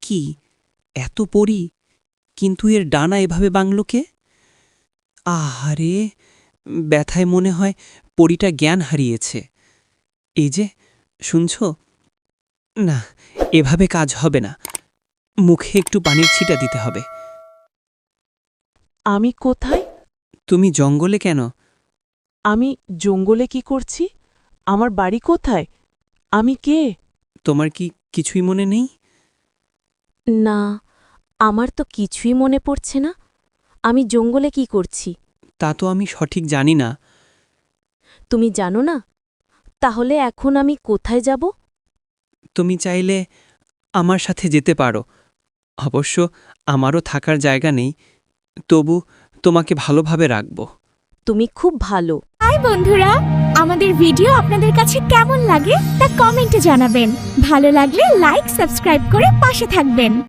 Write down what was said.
কি এত পরি, কিন্তু এর ডানা এভাবে বাংলো কে? আহারে, ব্যথায় মনে হয় পরিটা জ্ঞান হারিয়েছে। এই যে, শুনছ? না, এভাবে কাজ হবে না। মুখে একটু পানির ছিটা দিতে হবে। আমি কোথায়? তুমি জঙ্গলে কেন? আমি জঙ্গলে কি করছি? আমার বাড়ি কোথায়? আমি কে? তোমার কি কিছুই মনে নেই? না, আমার তো কিছুই মনে পড়ছে না। আমি জঙ্গলে কি করছি? তা তো আমি সঠিক জানি না। তুমি জানো না? তাহলে এখন আমি কোথায় যাব? তুমি চাইলে আমার সাথে যেতে পারো। অবশ্য আমারও থাকার জায়গা নেই, তবু তোমাকে ভালোভাবে রাখব। তুমি খুব ভালো। হাই বন্ধুরা, আমাদের ভিডিও আপনাদের কাছে কেমন লাগে তা কমেন্টে জানাবেন। ভালো লাগলে লাইক সাবস্ক্রাইব করে পাশে থাকবেন।